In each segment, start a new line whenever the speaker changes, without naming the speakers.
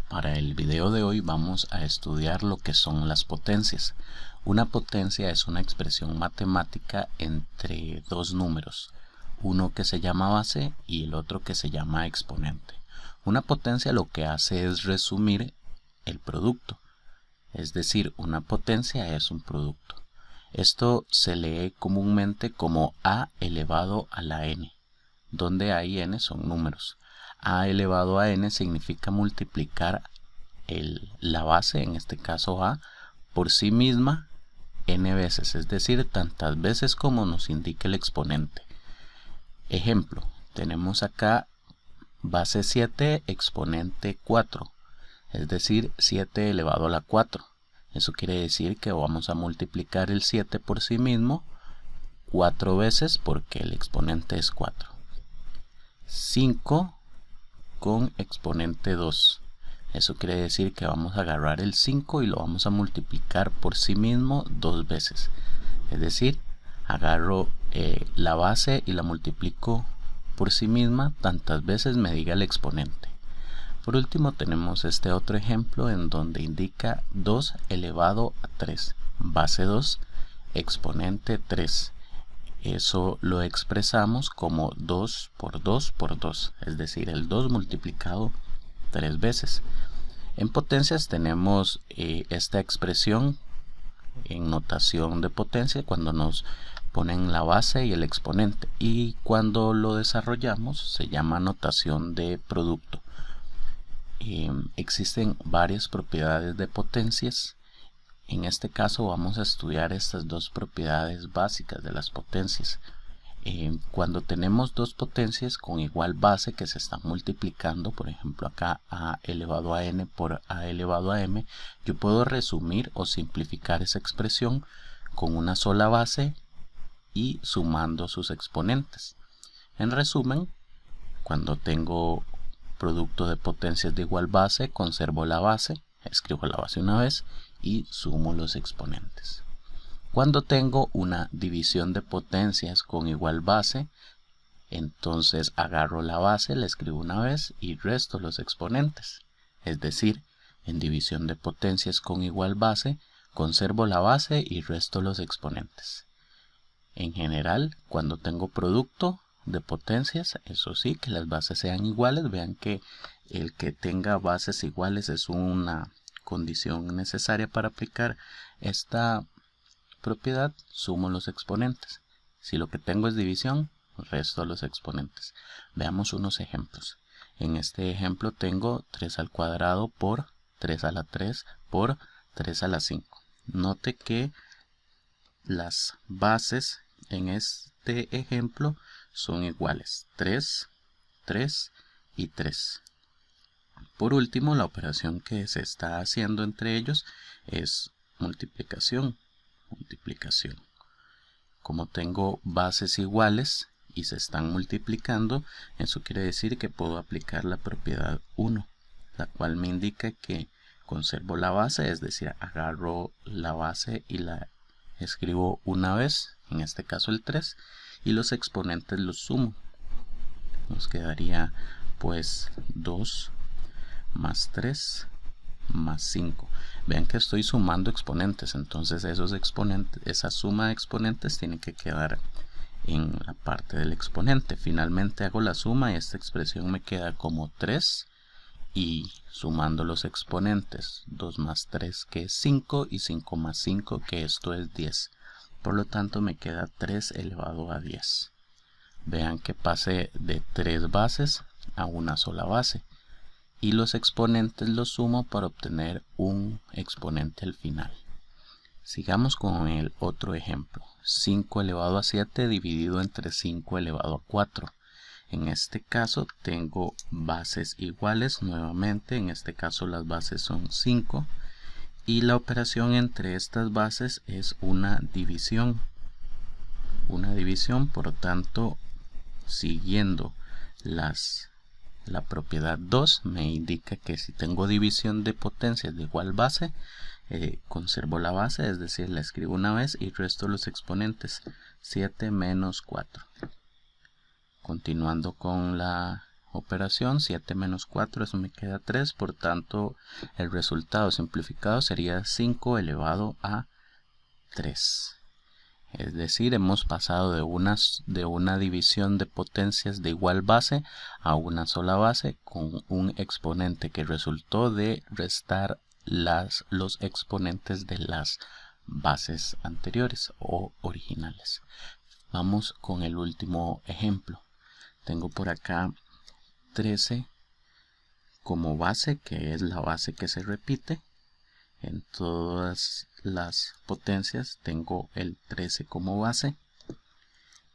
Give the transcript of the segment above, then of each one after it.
Para el video de hoy vamos a estudiar lo que son las potencias. Una potencia es una expresión matemática entre dos números, uno que se llama base y el otro que se llama exponente. Una potencia lo que hace es resumir el producto, es decir, una potencia es un producto. Esto se lee comúnmente como a elevado a la n, donde a y n son números. A elevado a n significa multiplicar la base, en este caso a, por sí misma n veces, es decir, tantas veces como nos indique el exponente. Ejemplo, tenemos acá base 7 exponente 4, es decir, 7 elevado a la 4. Eso quiere decir que vamos a multiplicar el 7 por sí mismo 4 veces porque el exponente es 4. 5 con exponente 2. Eso quiere decir que vamos a agarrar el 5 y lo vamos a multiplicar por sí mismo 2 veces. Es decir, agarro la base y la multiplico por sí misma tantas veces me diga el exponente. Por último tenemos este otro ejemplo en donde indica 2 elevado a 3, base 2, exponente 3. Eso lo expresamos como 2 por 2 por 2, es decir, el 2 multiplicado 3 veces. En potencias tenemos esta expresión en notación de potencia cuando nos ponen la base y el exponente, y cuando lo desarrollamos se llama notación de producto. Existen varias propiedades de potencias. En este caso vamos a estudiar estas dos propiedades básicas de las potencias. Cuando tenemos dos potencias con igual base que se están multiplicando, por ejemplo acá a elevado a n por a elevado a m, yo puedo resumir o simplificar esa expresión con una sola base y sumando sus exponentes. En resumen, cuando tengo producto de potencias de igual base, conservo la base, escribo la base una vez y sumo los exponentes. Cuando tengo una división de potencias con igual base, entonces agarro la base, la escribo una vez y resto los exponentes. Es decir, en división de potencias con igual base, conservo la base y resto los exponentes. En general, cuando tengo producto de potencias, eso sí, que las bases sean iguales. Vean que el que tenga bases iguales es una condición necesaria para aplicar esta propiedad. Sumo los exponentes. Si lo que tengo es división, resto los exponentes. Veamos unos ejemplos. En este ejemplo tengo 3 al cuadrado por 3 a la 3 por 3 a la 5. Note que las bases en este ejemplo son iguales, 3, 3 y 3. Por último, la operación que se está haciendo entre ellos es multiplicación. Como tengo bases iguales y se están multiplicando, eso quiere decir que puedo aplicar la propiedad 1, la cual me indica que conservo la base, es decir, agarro la base y la escribo una vez, en este caso el 3, y los exponentes los sumo. Nos quedaría pues 2 más 3 más 5. Vean que estoy sumando exponentes, entonces esos exponentes, esa suma de exponentes tiene que quedar en la parte del exponente. Finalmente hago la suma y esta expresión me queda como 3, y sumando los exponentes 2 más 3 que es 5 y 5 más 5 que esto es 10. Por lo tanto me queda 3 elevado a 10. Vean que pasé de 3 bases a una sola base. Y los exponentes los sumo para obtener un exponente al final. Sigamos con el otro ejemplo. 5 elevado a 7 dividido entre 5 elevado a 4. En este caso tengo bases iguales nuevamente. En este caso las bases son 5. Y la operación entre estas bases es una división. Por lo tanto, siguiendo la propiedad 2 me indica que si tengo división de potencias de igual base, conservo la base, es decir, la escribo una vez y resto los exponentes. 7 menos 4. Continuando con la operación, 7 menos 4, eso me queda 3, por tanto el resultado simplificado sería 5 elevado a 3. Es decir, hemos pasado de una división de potencias de igual base a una sola base con un exponente que resultó de restar los exponentes de las bases anteriores o originales. Vamos con el último ejemplo. Tengo por acá 13 como base, que es la base que se repite. En todas las potencias tengo el 13 como base.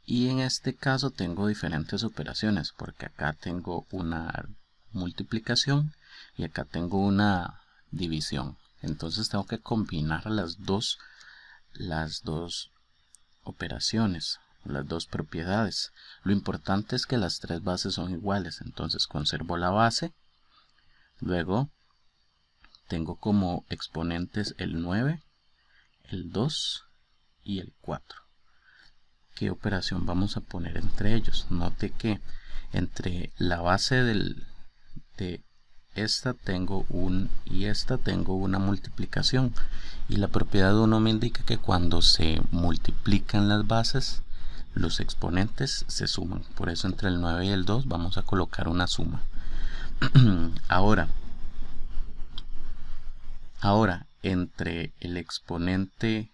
Y en este caso tengo diferentes operaciones, porque acá tengo una multiplicación y acá tengo una división. Entonces tengo que combinar las dos operaciones, las dos propiedades. Lo importante es que las tres bases son iguales, entonces conservo la base. Luego tengo como exponentes el 9, el 2 y el 4. ¿Qué operación vamos a poner entre ellos? Note que entre la base de esta tengo y esta tengo una multiplicación, y la propiedad 1 me indica que cuando se multiplican las bases los exponentes se suman. Por eso entre el 9 y el 2 vamos a colocar una suma. Ahora entre el exponente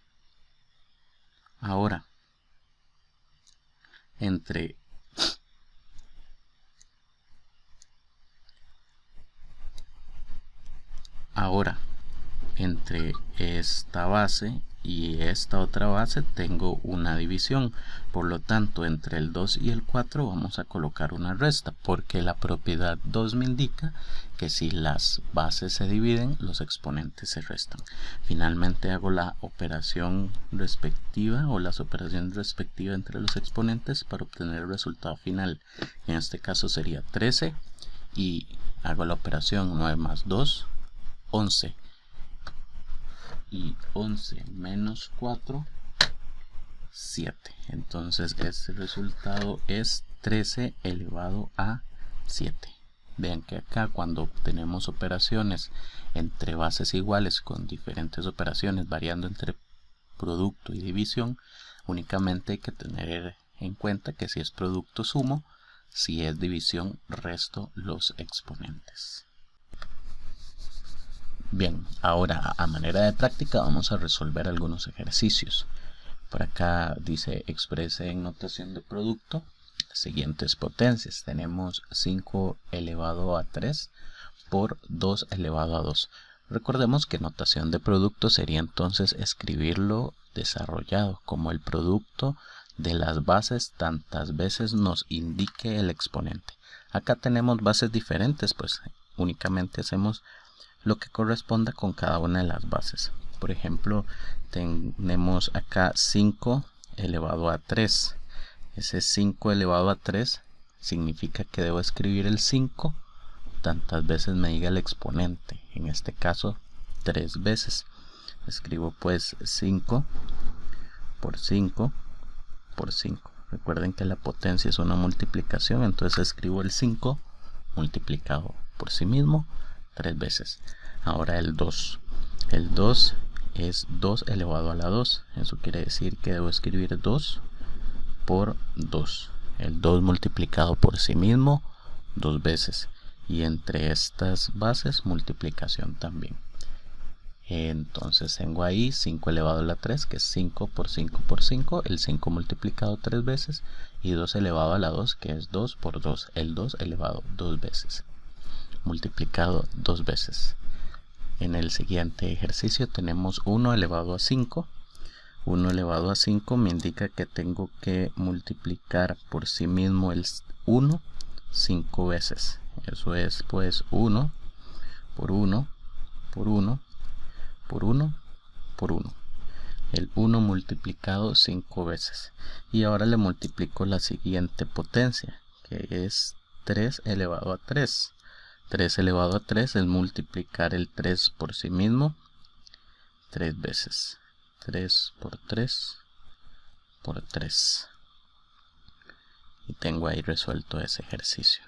entre esta base y esta otra base tengo una división. Por lo tanto, entre el 2 y el 4 vamos a colocar una resta, porque la propiedad 2 me indica que si las bases se dividen, los exponentes se restan. Finalmente hago la operación respectiva o las operaciones respectivas entre los exponentes para obtener el resultado final. En este caso sería 13 y hago la operación 9 más 2, 11. Y 11 menos 4, 7. Entonces este resultado es 13 elevado a 7. Vean que acá cuando tenemos operaciones entre bases iguales con diferentes operaciones variando entre producto y división, únicamente hay que tener en cuenta que si es producto sumo, si es división resto los exponentes. Bien, ahora a manera de práctica vamos a resolver algunos ejercicios. Por acá dice exprese en notación de producto las siguientes potencias. Tenemos 5 elevado a 3 por 2 elevado a 2. Recordemos que notación de producto sería entonces escribirlo desarrollado como el producto de las bases tantas veces nos indique el exponente. Acá tenemos bases diferentes, pues únicamente hacemos lo que corresponda con cada una de las bases. Por ejemplo, tenemos acá 5 elevado a 3. Ese 5 elevado a 3 significa que debo escribir el 5 tantas veces me diga el exponente. En este caso, 3 veces. Escribo pues 5 por 5 por 5. Recuerden que la potencia es una multiplicación, entonces escribo el 5 multiplicado por sí mismo 3 veces. Ahora el 2. El 2 es 2 elevado a la 2. Eso quiere decir que debo escribir 2 por 2. El 2 multiplicado por sí mismo 2 veces. Y entre estas bases multiplicación también. Entonces tengo ahí 5 elevado a la 3, que es 5 por 5 por 5. El 5 multiplicado 3 veces. Y 2 elevado a la 2, que es 2 por 2. El 2 elevado 2 veces. Multiplicado 2 veces. En el siguiente ejercicio tenemos 1 elevado a 5. 1 elevado a 5 me indica que tengo que multiplicar por sí mismo el 1 5 veces. Eso es pues 1 por 1 por 1 por 1 por 1. El 1 multiplicado 5 veces. Y ahora le multiplico la siguiente potencia, que es 3 elevado a 3. 3 elevado a 3 es multiplicar el 3 por sí mismo 3 veces. 3 por 3 por 3. Y tengo ahí resuelto ese ejercicio.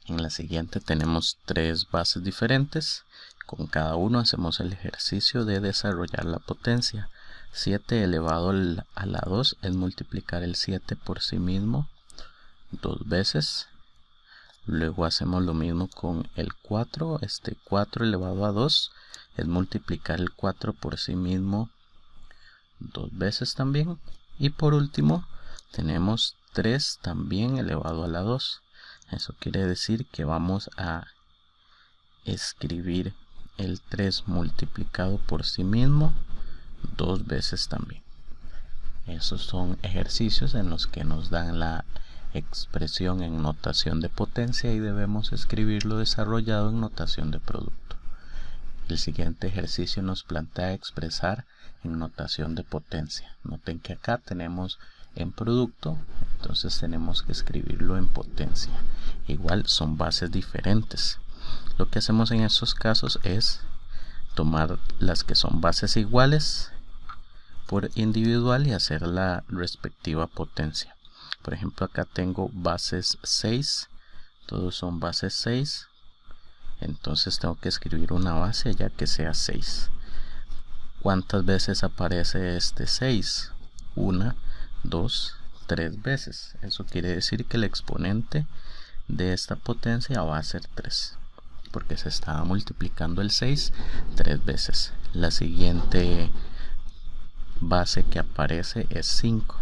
En la siguiente tenemos 3 bases diferentes. Con cada uno hacemos el ejercicio de desarrollar la potencia. 7 elevado a la 2 es multiplicar el 7 por sí mismo 2 veces. Luego hacemos lo mismo con el 4. 4 elevado a 2 es multiplicar el 4 por sí mismo 2 veces también. Y por último tenemos 3 también elevado a la 2. Eso quiere decir que vamos a escribir el 3 multiplicado por sí mismo 2 veces también. Esos son ejercicios en los que nos dan la expresión en notación de potencia y debemos escribirlo desarrollado en notación de producto. El siguiente ejercicio nos plantea expresar en notación de potencia. Noten que acá tenemos en producto, entonces tenemos que escribirlo en potencia. Igual son bases diferentes. Lo que hacemos en estos casos es tomar las que son bases iguales por individual y hacer la respectiva potencia. Por ejemplo, acá tengo bases 6, todos son bases 6, entonces tengo que escribir una base ya que sea 6. ¿Cuántas veces aparece este 6? 1, 2, 3 veces. Eso quiere decir que el exponente de esta potencia va a ser 3, porque se estaba multiplicando el 6 3 veces. La siguiente base que aparece es 5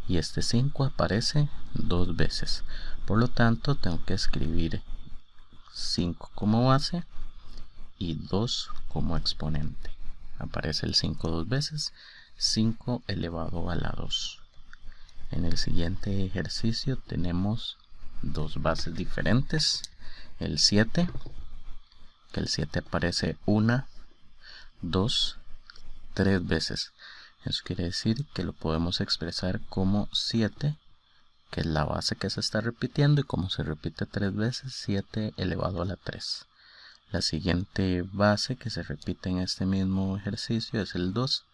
y este 5 aparece 2 veces. Por lo tanto, tengo que escribir 5 como base y 2 como exponente. Aparece el 5 2 veces, 5 elevado a la 2. En el siguiente ejercicio tenemos dos bases diferentes. El 7, que el 7 aparece 1, 2, 3 veces. Eso quiere decir que lo podemos expresar como 7, que es la base que se está repitiendo, y como se repite 3 veces, 7 elevado a la 3. La siguiente base que se repite en este mismo ejercicio es el 2.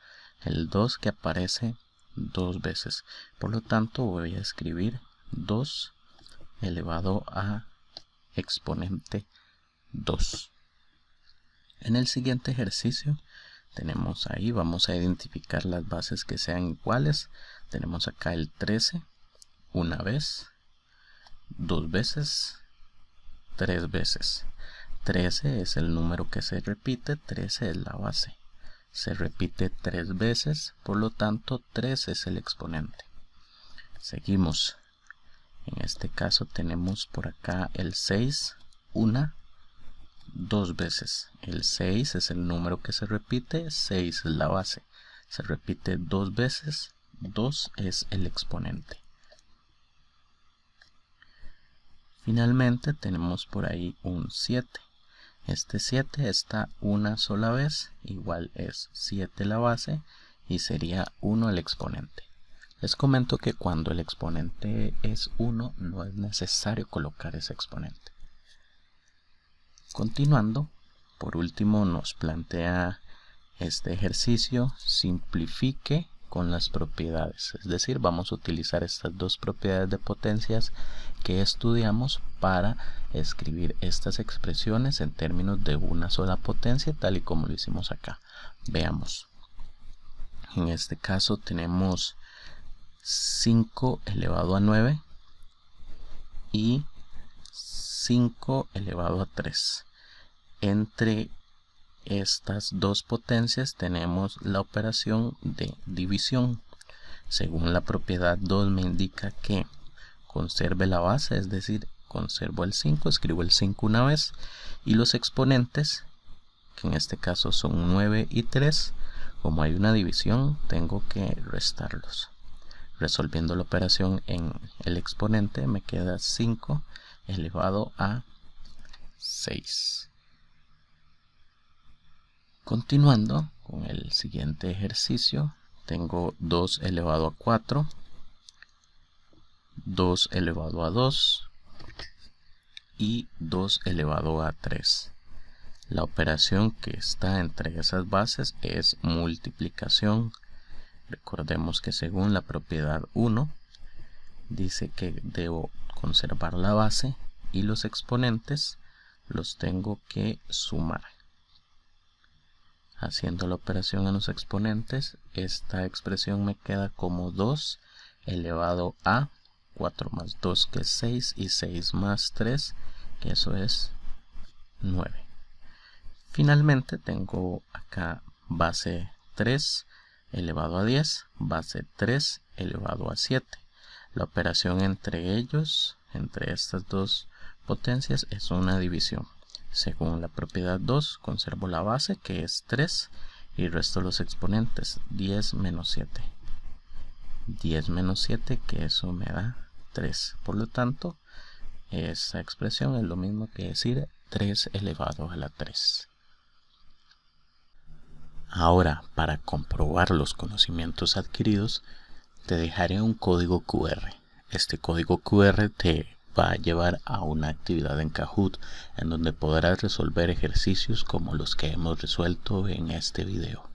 El 2 que aparece 2 veces. Por lo tanto, voy a escribir 2 elevado a exponente 2. En el siguiente ejercicio tenemos ahí, vamos a identificar las bases que sean iguales. Tenemos acá el 13, una vez, 2 veces, 3 veces. 13 es el número que se repite, 13 es la base. Se repite 3 veces, por lo tanto 3 es el exponente. Seguimos. En este caso tenemos por acá el 6, 1, 2 veces. El 6 es el número que se repite, 6 es la base. Se repite 2 veces, 2 es el exponente. Finalmente tenemos por ahí un 7. Este 7 está una sola vez, igual es 7 la base y sería 1 el exponente. Les comento que cuando el exponente es 1 no es necesario colocar ese exponente. Continuando, por último nos plantea este ejercicio: simplifique con las propiedades. Es decir, vamos a utilizar estas dos propiedades de potencias que estudiamos para escribir estas expresiones en términos de una sola potencia, tal y como lo hicimos acá. Veamos. En este caso tenemos 5 elevado a 9 y 5 elevado a 3. Entre estas dos potencias tenemos la operación de división. Según la propiedad 2 me indica que conserve la base, es decir, conservo el 5, escribo el 5 una vez, y los exponentes, que en este caso son 9 y 3, como hay una división, tengo que restarlos. Resolviendo la operación en el exponente me queda 5 elevado a 6. Continuando con el siguiente ejercicio, tengo 2 elevado a 4, 2 elevado a 2 y 2 elevado a 3. La operación que está entre esas bases es multiplicación. Recordemos que según la propiedad 1 dice que debo conservar la base y los exponentes los tengo que sumar. Haciendo la operación en los exponentes, esta expresión me queda como 2 elevado a 4 más 2, que es 6, y 6 más 3, que eso es 9. Finalmente tengo acá base 3 elevado a 10, base 3 elevado a 7. La operación entre ellos, entre estas dos potencias, es una división. Según la propiedad 2, conservo la base, que es 3, y resto los exponentes, 10 menos 7. 10 menos 7, que eso me da 3. Por lo tanto, esa expresión es lo mismo que decir 3 elevado a la 3. Ahora, para comprobar los conocimientos adquiridos, te dejaré un código QR. Este código QR te va a llevar a una actividad en Kahoot en donde podrás resolver ejercicios como los que hemos resuelto en este video.